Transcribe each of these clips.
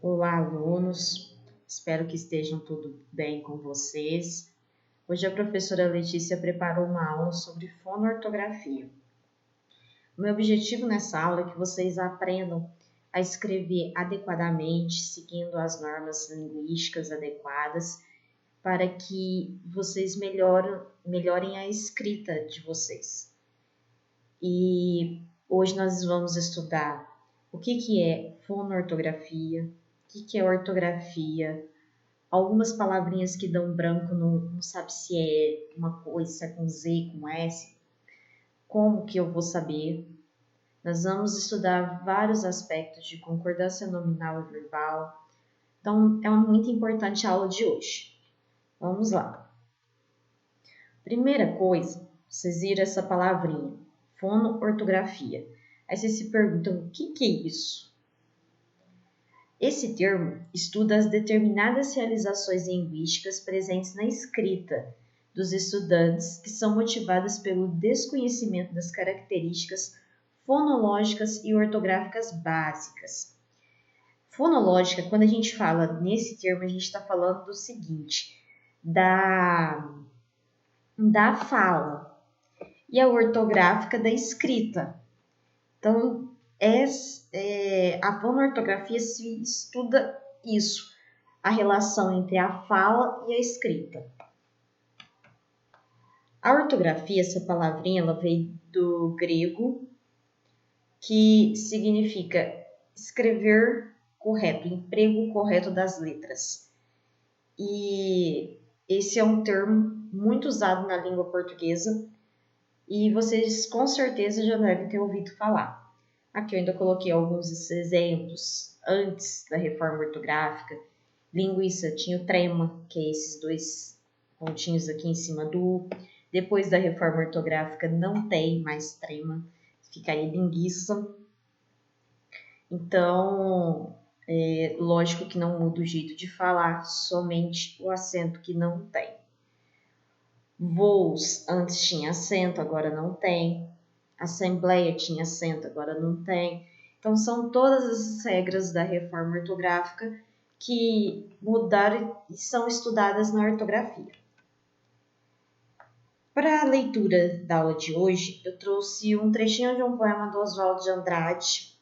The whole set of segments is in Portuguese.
Olá, alunos. Espero que estejam tudo bem com vocês. Hoje a professora Letícia preparou uma aula sobre fonoortografia. O meu objetivo nessa aula é que vocês aprendam a escrever adequadamente, seguindo as normas linguísticas adequadas, para que vocês melhorem a escrita de vocês. E hoje nós vamos estudar o que é fonoortografia, o que é ortografia, algumas palavrinhas que dão branco, não sabe se é uma coisa, se é com Z, com S, como que eu vou saber? Nós vamos estudar vários aspectos de concordância nominal e verbal, então é muito importante a aula de hoje. Vamos lá. Primeira coisa, vocês viram essa palavrinha, fonoortografia. Aí vocês se perguntam, o que é isso? Esse termo estuda as determinadas realizações linguísticas presentes na escrita dos estudantes que são motivadas pelo desconhecimento das características fonológicas e ortográficas básicas. Fonológica, quando a gente fala nesse termo, a gente está falando do seguinte, da fala, e a ortográfica da escrita. Então, a fonoortografia se estuda isso, a relação entre a fala e a escrita. A ortografia, essa palavrinha, ela veio do grego, que significa escrever correto, emprego correto das letras. E esse é um termo muito usado na língua portuguesa e vocês com certeza já devem ter ouvido falar. Aqui eu ainda coloquei alguns exemplos antes da reforma ortográfica. Linguiça tinha o trema, que é esses dois pontinhos aqui em cima do. Depois da reforma ortográfica não tem mais trema, ficaria linguiça. Então, lógico que não muda o jeito de falar, somente o acento que não tem. Voos, antes tinha acento, agora não tem. Assembleia tinha acento, agora não tem. Então, são todas as regras da reforma ortográfica que mudaram e são estudadas na ortografia. Para a leitura da aula de hoje, eu trouxe um trechinho de um poema do Oswald de Andrade,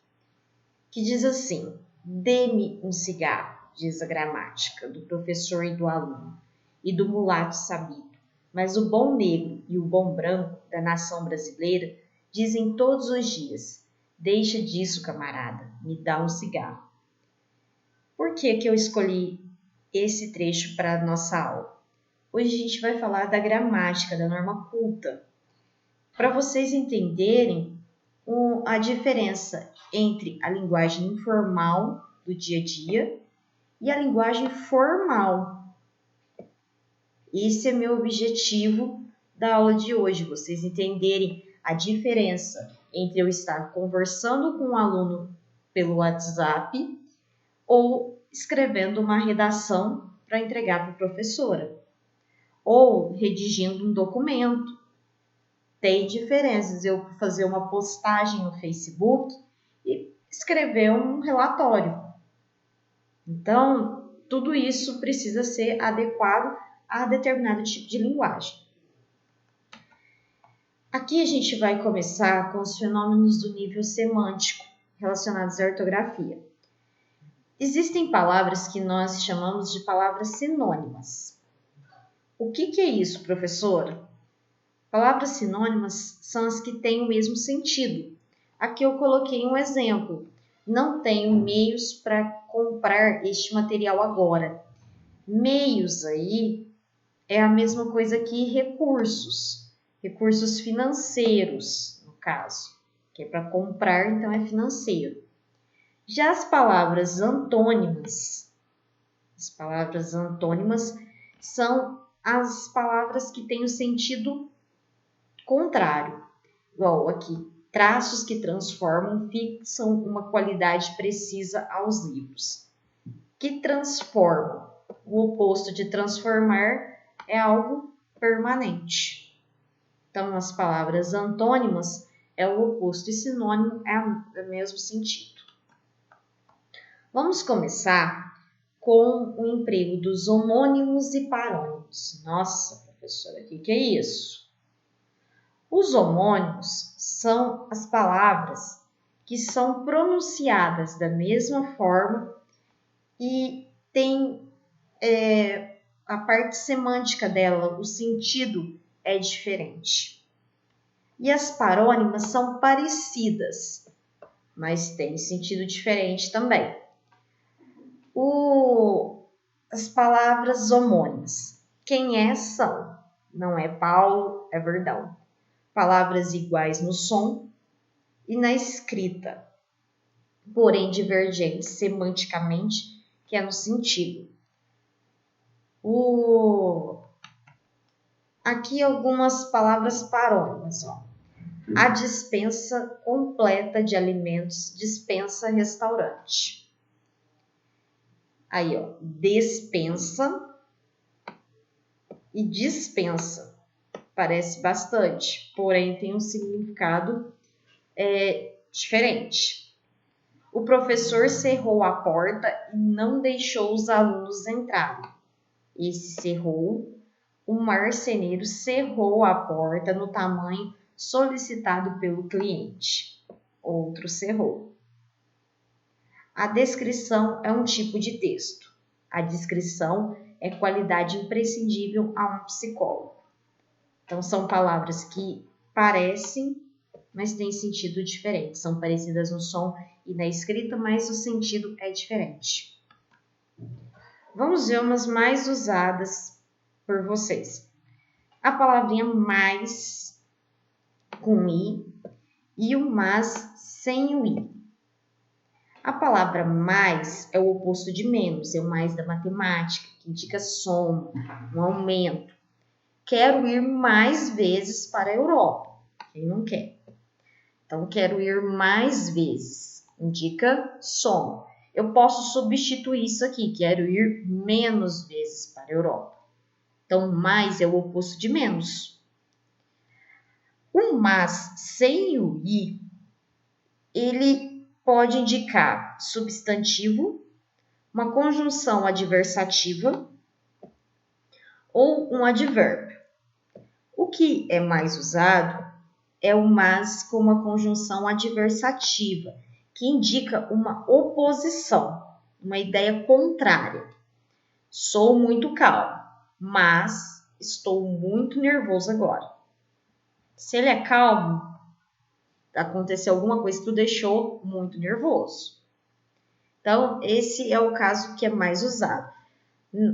que diz assim: "Dê-me um cigarro", diz a gramática, do professor e do aluno, e do mulato sabido. Mas o bom negro e o bom branco da nação brasileira dizem todos os dias: "Deixa disso, camarada, me dá um cigarro". Por que eu escolhi esse trecho para a nossa aula? Hoje a gente vai falar da gramática, da norma culta, para vocês entenderem a diferença entre a linguagem informal do dia a dia e a linguagem formal. Esse é meu objetivo da aula de hoje, vocês entenderem a diferença entre eu estar conversando com um aluno pelo WhatsApp ou escrevendo uma redação para entregar para a professora, ou redigindo um documento. Tem diferenças eu fazer uma postagem no Facebook e escrever um relatório. Então, tudo isso precisa ser adequado a determinado tipo de linguagem. Aqui a gente vai começar com os fenômenos do nível semântico relacionados à ortografia. Existem palavras que nós chamamos de palavras sinônimas. O que é isso, professora? Palavras sinônimas são as que têm o mesmo sentido. Aqui eu coloquei um exemplo. Não tenho meios para comprar este material agora. Meios aí é a mesma coisa que recursos. Recursos financeiros, no caso. Que é para comprar, então é financeiro. Já as palavras antônimas são as palavras que têm o sentido contrário. Igual aqui, traços que transformam, fixam uma qualidade precisa aos livros. Que transformam. O oposto de transformar é algo permanente. Então, as palavras antônimas é o oposto e sinônimo é o mesmo sentido. Vamos começar com o emprego dos homônimos e parônimos. Nossa, professora, o que é isso? Os homônimos são as palavras que são pronunciadas da mesma forma e tem a parte semântica dela, o sentido é diferente. E as parônimas são parecidas, mas têm sentido diferente também. As palavras homônimas. Quem é são? Não é Paulo, é Verdão. Palavras iguais no som e na escrita, porém divergentes semanticamente, que é no sentido. Aqui algumas palavras parônimas. A dispensa completa de alimentos, dispensa restaurante. Aí, despensa e dispensa. Parece bastante, porém tem um significado diferente. O professor cerrou a porta e não deixou os alunos entrarem. Esse cerrou, o marceneiro cerrou a porta no tamanho solicitado pelo cliente. Outro cerrou. A descrição é um tipo de texto. A descrição é qualidade imprescindível a um psicólogo. Então, são palavras que parecem, mas têm sentido diferente. São parecidas no som e na escrita, mas o sentido é diferente. Vamos ver umas mais usadas por vocês. A palavrinha mais com i e o mas sem o i. A palavra mais é o oposto de menos, é o mais da matemática, que indica soma, um aumento. Quero ir mais vezes para a Europa. Quem não quer? Então, quero ir mais vezes. Indica soma. Eu posso substituir isso aqui. Quero ir menos vezes para a Europa. Então, mais é o oposto de menos. O mas sem o i, ele pode indicar substantivo, uma conjunção adversativa ou um advérbio. O que é mais usado é o mas com uma conjunção adversativa, que indica uma oposição, uma ideia contrária. Sou muito calmo, mas estou muito nervoso agora. Se ele é calmo, aconteceu alguma coisa que o deixou muito nervoso. Então, esse é o caso que é mais usado.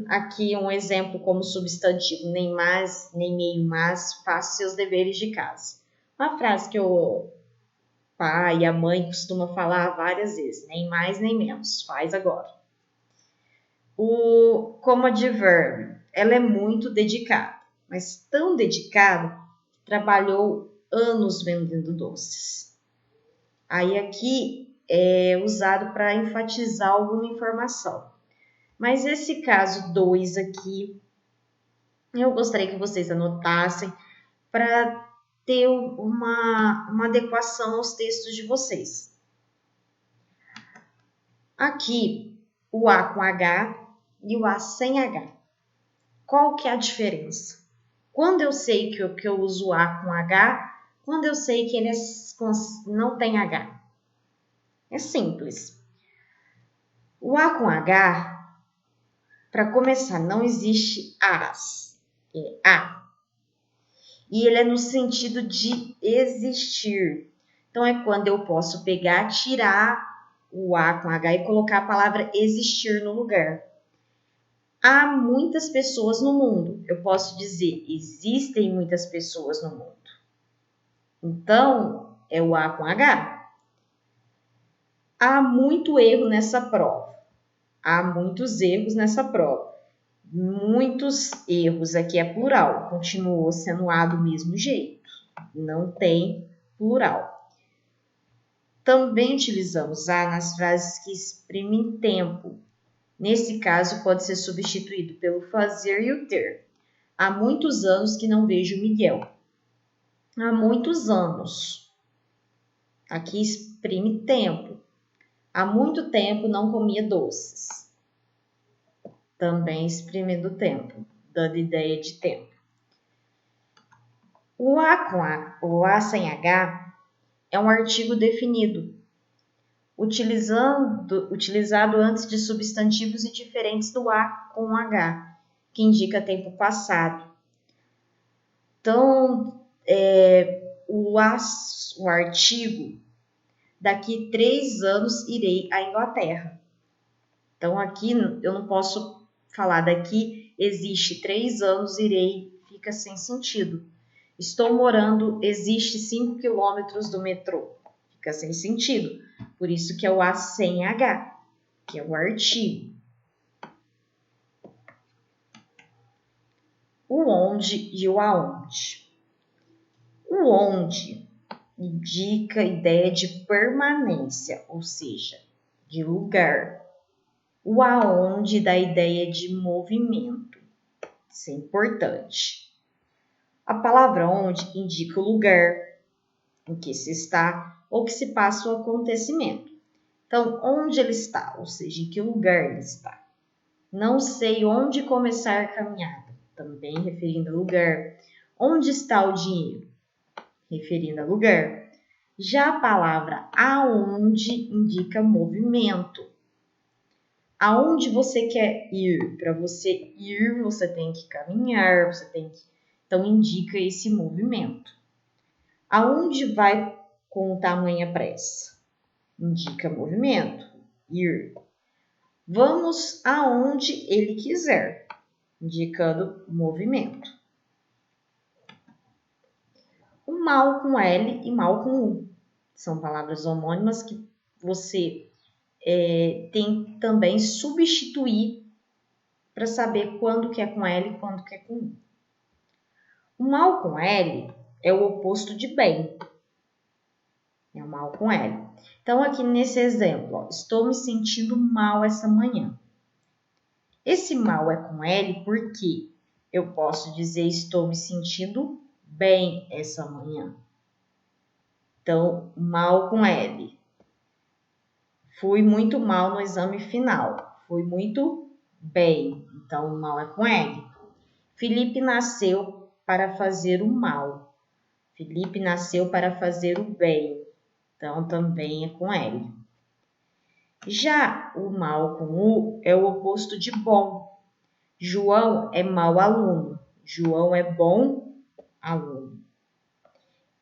Aqui um exemplo como substantivo, nem mais, nem meio mas, faça seus deveres de casa. Uma frase que o pai e a mãe costumam falar várias vezes, nem mais nem menos, faz agora. Como advérbio, ela é muito dedicada, mas tão dedicada que trabalhou anos vendendo doces. Aí aqui é usado para enfatizar alguma informação. Mas esse caso 2 aqui, eu gostaria que vocês anotassem para ter uma adequação aos textos de vocês. Aqui, o A com H e o A sem H. Qual que é a diferença? Quando eu sei que eu uso o A com H, quando eu sei que ele não tem H? É simples. O A com H, para começar, não existe as, é A. E ele é no sentido de existir. Então, é quando eu posso pegar, tirar o A com H e colocar a palavra existir no lugar. Há muitas pessoas no mundo. Eu posso dizer, existem muitas pessoas no mundo. Então, é o A com H. Há muito erro nessa prova. Há muitos erros nessa prova. Muitos erros aqui é plural. Continuou sendo A do mesmo jeito. Não tem plural. Também utilizamos A nas frases que exprimem tempo. Nesse caso, pode ser substituído pelo fazer e o ter. Há muitos anos que não vejo Miguel. Há muitos anos. Aqui exprime tempo. Há muito tempo não comia doces. Também exprimindo o tempo, dando ideia de tempo. O A sem H é um artigo definido, utilizado antes de substantivos e diferentes do A com H, que indica tempo passado. Então, o artigo, daqui 3 anos irei à Inglaterra. Então, aqui eu não posso falar daqui existe 3 anos, irei, fica sem sentido. Estou morando, existe 5 quilômetros do metrô, fica sem sentido. Por isso que é o A sem H, que é o artigo. O onde e o aonde. O onde indica a ideia de permanência, ou seja, de lugar. O aonde dá a ideia de movimento. Isso é importante. A palavra onde indica o lugar em que se está ou que se passa o acontecimento. Então, onde ele está, ou seja, em que lugar ele está. Não sei onde começar a caminhada, também referindo a lugar. Onde está o dinheiro? Referindo a lugar. Já a palavra aonde indica movimento. Aonde você quer ir? Para você ir, você tem que caminhar, então indica esse movimento. Aonde vai com tamanha pressa? Indica movimento, ir. Vamos aonde ele quiser, indicando movimento. O mal com L e mal com U são palavras homônimas que você tem que também substituir para saber quando que é com L e quando que é com U. O mal com L é o oposto de bem. É o mal com L. Então, aqui nesse exemplo, estou me sentindo mal essa manhã. Esse mal é com L porque eu posso dizer estou me sentindo bem essa manhã. Então, mal com L. Fui muito mal no exame final. Fui muito bem. Então, o mal é com L. Felipe nasceu para fazer o mal. Felipe nasceu para fazer o bem. Então, também é com L. Já o mal com U é o oposto de bom. João é mau aluno. João é bom aluno.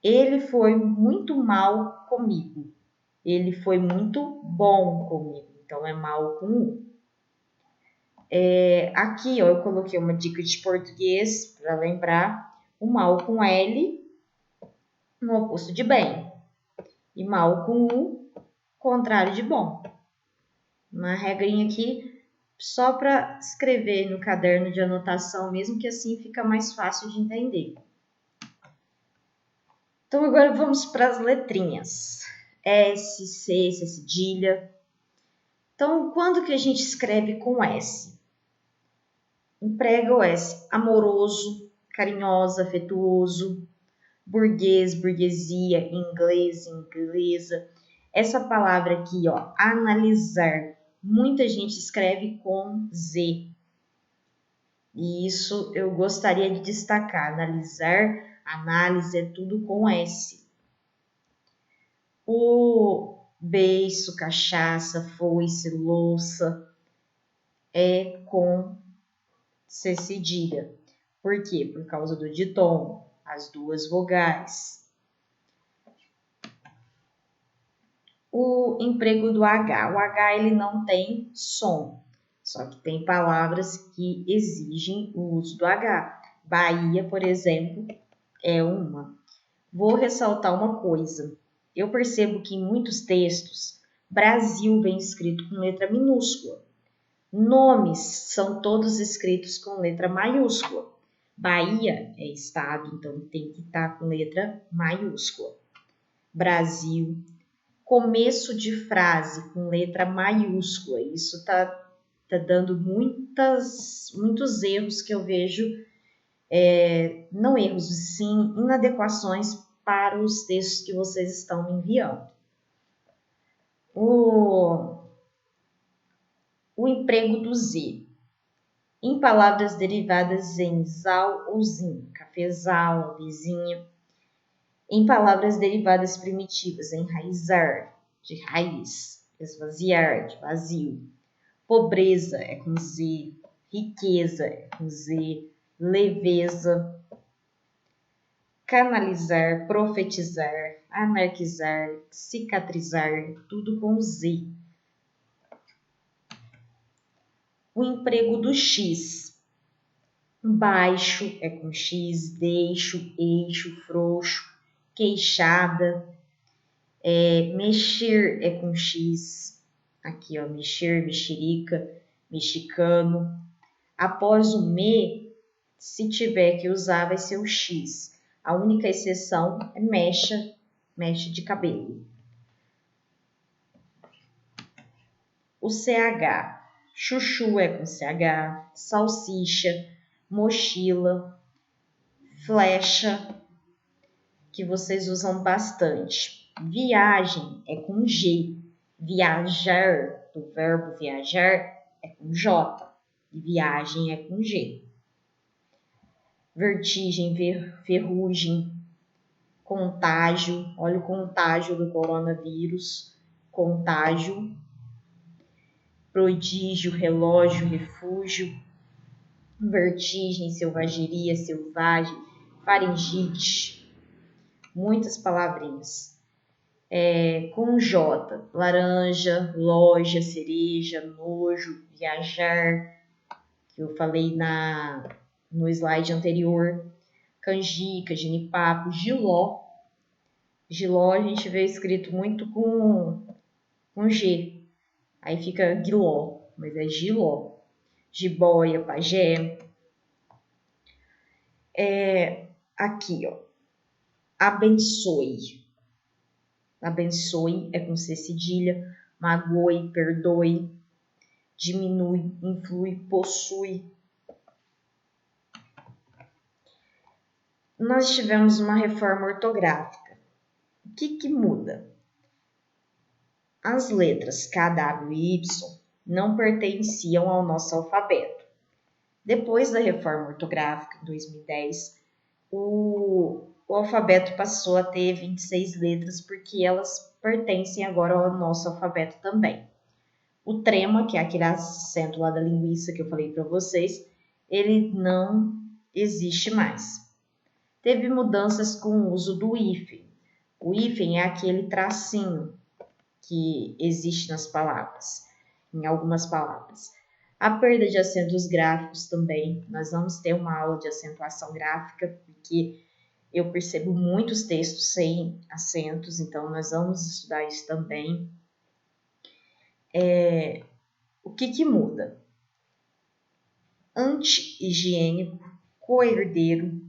Ele foi muito mal comigo. Ele foi muito bom comigo. Então, é mal com U. Aqui, ó, eu coloquei uma dica de português para lembrar. O mal com L, no oposto de bem. E mal com U, contrário de bom. Uma regrinha aqui, só para escrever no caderno de anotação mesmo, que assim fica mais fácil de entender. Então, agora vamos para as letrinhas. S, C, C cedilha. Então, quando que a gente escreve com S? Emprega o S. Amoroso, carinhosa, afetuoso, burguês, burguesia, inglês, inglesa. Essa palavra aqui, ó, analisar. Muita gente escreve com Z. E isso eu gostaria de destacar. Analisar, análise é tudo com S. O beiço, cachaça, foice, louça é com C cedilha. Por quê? Por causa do ditom, as duas vogais. O emprego do H. O H ele não tem som, só que tem palavras que exigem o uso do H. Bahia, por exemplo, é uma. Vou ressaltar uma coisa. Eu percebo que em muitos textos, Brasil vem escrito com letra minúscula. Nomes são todos escritos com letra maiúscula. Bahia é estado, então tem que estar com letra maiúscula. Brasil. Começo de frase com letra maiúscula. Isso tá dando muitos erros que eu vejo, não erros, sim inadequações para os textos que vocês estão me enviando. O emprego do Z. Em palavras derivadas em zal ou zin, cafezal, vizinho. Em palavras derivadas primitivas, enraizar, de raiz, esvaziar, de vazio. Pobreza é com Z, riqueza é com Z, leveza, canalizar, profetizar, anarquizar, cicatrizar, tudo com Z. O emprego do X. Baixo é com X, deixo, eixo, frouxo, queixada. Mexer é com X. Aqui, ó, mexer, mexerica, mexicano. Após o me, se tiver que usar, vai ser o X. A única exceção é mecha de cabelo. O CH. Chuchu é com CH, salsicha, mochila, flecha, que vocês usam bastante. Viagem é com G. Viajar, do verbo viajar, é com J. E viagem é com G. Vertigem, ferrugem, contágio. Olha o contágio do coronavírus. Contágio. Prodígio, relógio, refúgio. Vertigem, selvageria, selvagem, faringite. Muitas palavrinhas. Com J, laranja, loja, cereja, nojo, viajar, que eu falei no slide anterior, canjica, genipapo, giló. Giló a gente vê escrito muito com G, aí fica guiló, mas é giló. Jiboia, pajé. Aqui, ó, abençoe. Abençoe é com C cedilha, magoe, perdoe, diminui, influi, possui. Nós tivemos uma reforma ortográfica. O que muda? As letras K, W e Y não pertenciam ao nosso alfabeto. Depois da reforma ortográfica, em 2010, o alfabeto passou a ter 26 letras porque elas pertencem agora ao nosso alfabeto também. O trema, que é aquele acento lá da linguiça que eu falei para vocês, ele não existe mais. Teve mudanças com o uso do hífen. O hífen é aquele tracinho que existe nas palavras, em algumas palavras. A perda de acentos gráficos também. Nós vamos ter uma aula de acentuação gráfica, porque eu percebo muitos textos sem acentos, então nós vamos estudar isso também. O que muda? Anti-higiênico, coerdeiro,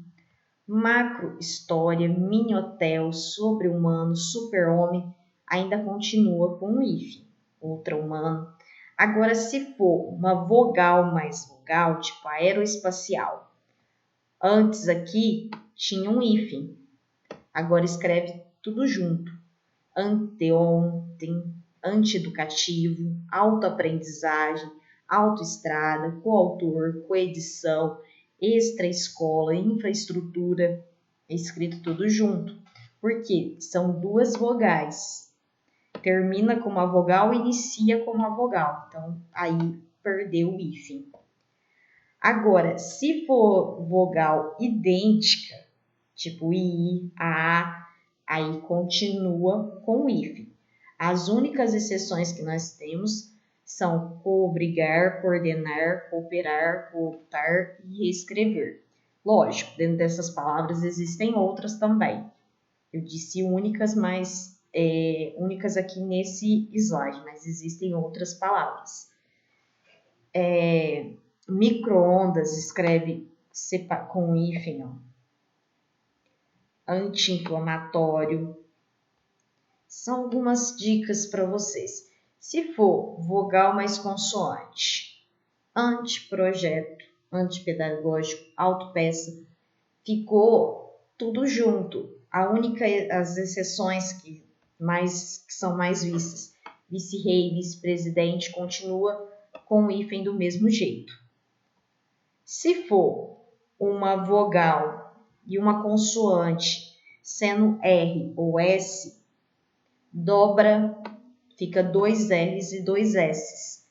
macro-história, mini-hotel, sobre-humano, super-homem, ainda continua com o hífen, ultra-humano. Agora, se for uma vogal mais vogal, tipo aeroespacial, antes aqui tinha um hífen, agora escreve tudo junto. Anteontem, antieducativo, autoaprendizagem, autoestrada, coautor, coedição, extra-escola, infraestrutura, é escrito tudo junto. Porque são duas vogais. Termina com uma vogal, inicia com uma vogal. Então, aí perdeu o hífen. Agora, se for vogal idêntica, tipo I, A, aí continua com o hífen. As únicas exceções que nós temos são coobrigar, coordenar, cooperar, cooptar e reescrever. Lógico, dentro dessas palavras existem outras também. Eu disse únicas, mas únicas aqui nesse slide, mas existem outras palavras. Micro-ondas escreve com hífen, ó. Anti-inflamatório. São algumas dicas para vocês. Se for vogal mais consoante, anteprojeto, antipedagógico, autopeça, ficou tudo junto. As exceções que são mais vistas vice-rei, vice-presidente, continua com o hífen do mesmo jeito. Se for uma vogal e uma consoante, sendo R ou S, dobra, fica 2 R's e 2 S's.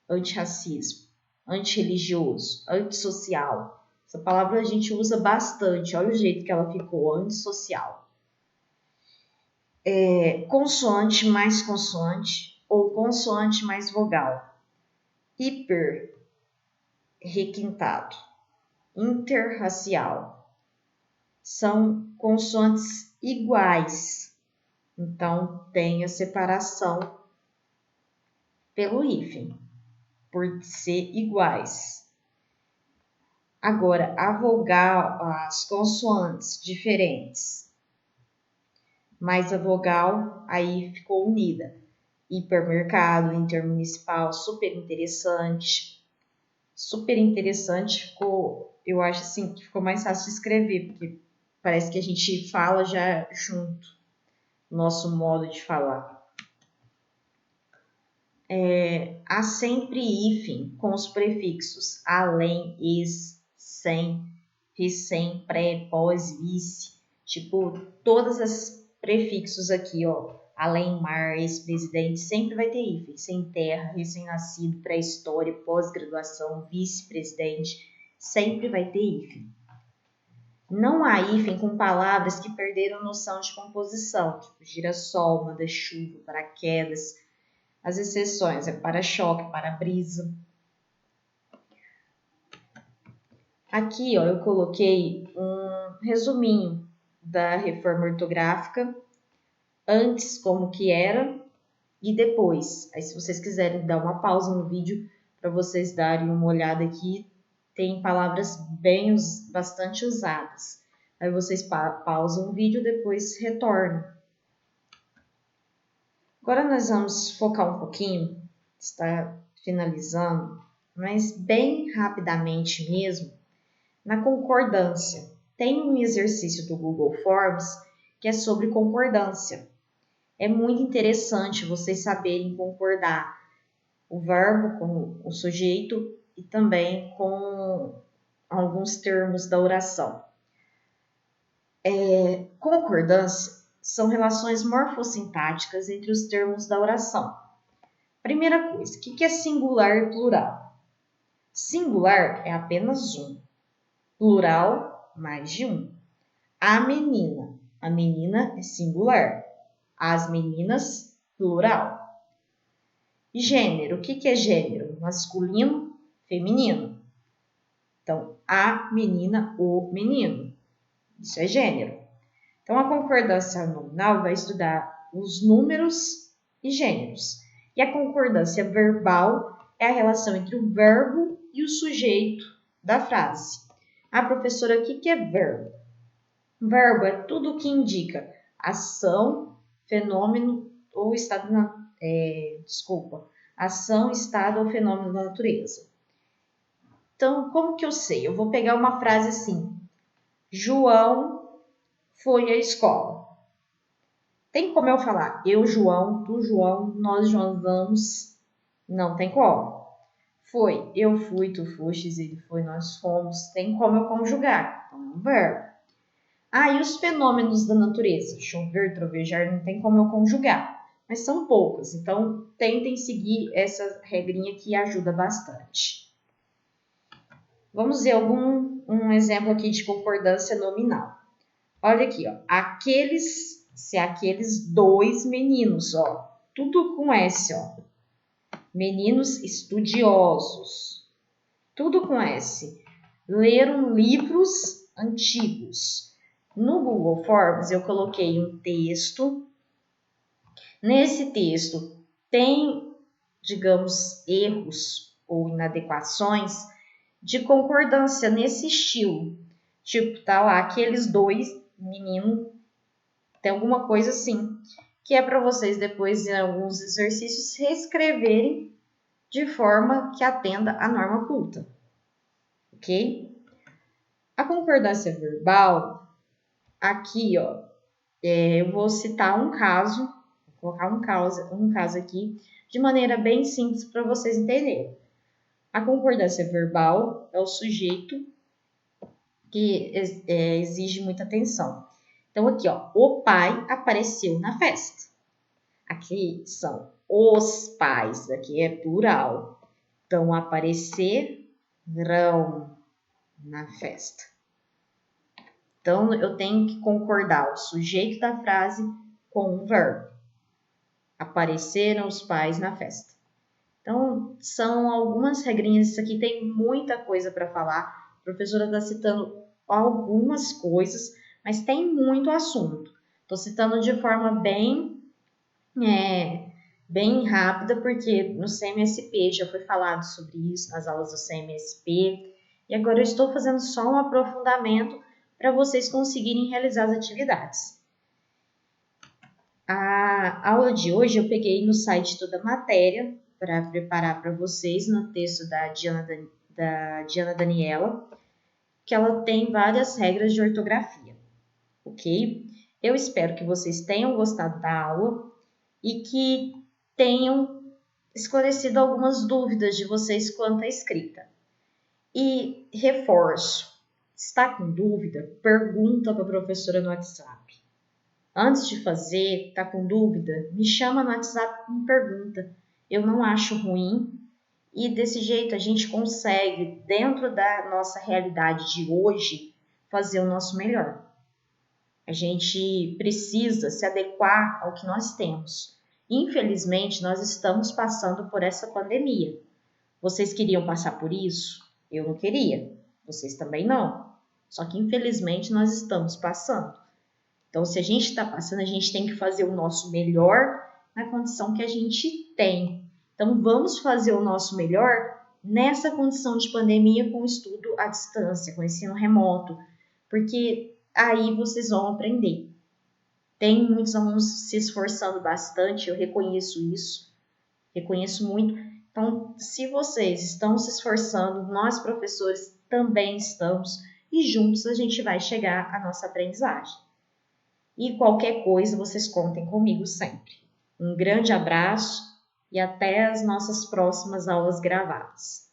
Antirracismo, antirreligioso, antissocial. Essa palavra a gente usa bastante, olha o jeito que ela ficou, antissocial. Consoante mais consoante ou consoante mais vogal. Hiper, requintado. Interracial. São consoantes iguais. Então, tem a separação pelo hífen, por ser iguais. Agora, a vogal, as consoantes diferentes, mas a vogal aí ficou unida. Hipermercado, intermunicipal, super interessante. Super interessante ficou, eu acho assim, que ficou mais fácil de escrever, porque parece que a gente fala já junto, nosso modo de falar. Há sempre hífen com os prefixos além, ex, sem, recém, pré, pós, vice. Tipo, todos esses prefixos aqui, ó. Além, mar, ex-presidente, sempre vai ter hífen. Sem terra, recém-nascido, pré-história, pós-graduação, vice-presidente, sempre vai ter hífen. Não há hífen com palavras que perderam noção de composição, tipo girassol, manda-chuva, paraquedas. As exceções é para-choque, para-brisa. Aqui, ó, eu coloquei um resuminho da reforma ortográfica, antes como que era e depois. Aí, se vocês quiserem dar uma pausa no vídeo para vocês darem uma olhada aqui, tem palavras bastante usadas. Aí vocês pausam o vídeo e depois retornam. Agora nós vamos focar um pouquinho, está finalizando, mas bem rapidamente mesmo, na concordância. Tem um exercício do Google Forms que é sobre concordância. É muito interessante vocês saberem concordar o verbo com o sujeito e também com alguns termos da oração. Concordância são relações morfossintáticas entre os termos da oração. Primeira coisa, o que é singular e plural? Singular é apenas um. Plural, mais de um. A menina é singular. As meninas, plural. Gênero, o que é gênero? Masculino, feminino. Então, a menina, o menino. Isso é gênero. Então, a concordância nominal vai estudar os números e gêneros. E a concordância verbal é a relação entre o verbo e o sujeito da frase. Professora, o que é verbo? Verbo é tudo o que indica ação, fenômeno ou estado ação, estado ou fenômeno da natureza. Então, como que eu sei? Eu vou pegar uma frase assim: João foi à escola. Tem como eu falar eu, João, tu, João, nós, João, vamos? Não tem como. Foi, eu fui, tu fostes, ele foi, nós fomos. Tem como eu conjugar. Então, é um verbo. E os fenômenos da natureza? Chover, trovejar, não tem como eu conjugar. Mas são poucos. Então, tentem seguir essa regrinha que ajuda bastante. Vamos ver um exemplo aqui de concordância nominal. Olha aqui, ó. Aqueles dois meninos, ó. Tudo com S, ó. Meninos estudiosos. Tudo com S. Leram livros antigos. No Google Forms eu coloquei um texto. Nesse texto tem, digamos, erros ou inadequações de concordância nesse estilo. Tipo, tá lá, aqueles dois meninos, tem alguma coisa assim, que é para vocês depois em alguns exercícios reescreverem de forma que atenda à norma culta. Ok? A concordância verbal, aqui, ó, eu vou citar um caso, vou colocar um caso aqui de maneira bem simples para vocês entenderem. A concordância verbal é o sujeito que exige muita atenção. Então, aqui, ó, o pai apareceu na festa. Aqui são os pais, aqui é plural. Então, aparecerão na festa. Então, eu tenho que concordar o sujeito da frase com o verbo. Apareceram os pais na festa. Então, são algumas regrinhas. Isso aqui tem muita coisa para falar. A professora está citando algumas coisas, mas tem muito assunto. Estou citando de forma bem rápida, porque no CMSP já foi falado sobre isso, nas aulas do CMSP. E agora eu estou fazendo só um aprofundamento para vocês conseguirem realizar as atividades. A aula de hoje eu peguei no site toda a matéria para preparar para vocês no texto da Diana Daniela, que ela tem várias regras de ortografia, ok? Eu espero que vocês tenham gostado da aula e que tenham esclarecido algumas dúvidas de vocês quanto à escrita. E reforço, está com dúvida? Pergunta para a professora no WhatsApp. Antes de fazer, está com dúvida? Me chama no WhatsApp e me pergunta. Eu não acho ruim e desse jeito a gente consegue, dentro da nossa realidade de hoje, fazer o nosso melhor. A gente precisa se adequar ao que nós temos. Infelizmente, nós estamos passando por essa pandemia. Vocês queriam passar por isso? Eu não queria. Vocês também não. Só que, infelizmente, nós estamos passando. Então, se a gente está passando, a gente tem que fazer o nosso melhor na condição que a gente tem. Então, vamos fazer o nosso melhor nessa condição de pandemia com estudo à distância, com ensino remoto, porque aí vocês vão aprender. Tem muitos alunos se esforçando bastante, eu reconheço isso, reconheço muito. Então, se vocês estão se esforçando, nós professores também estamos, e juntos a gente vai chegar à nossa aprendizagem. E qualquer coisa, vocês contem comigo sempre. Um grande abraço e até as nossas próximas aulas gravadas.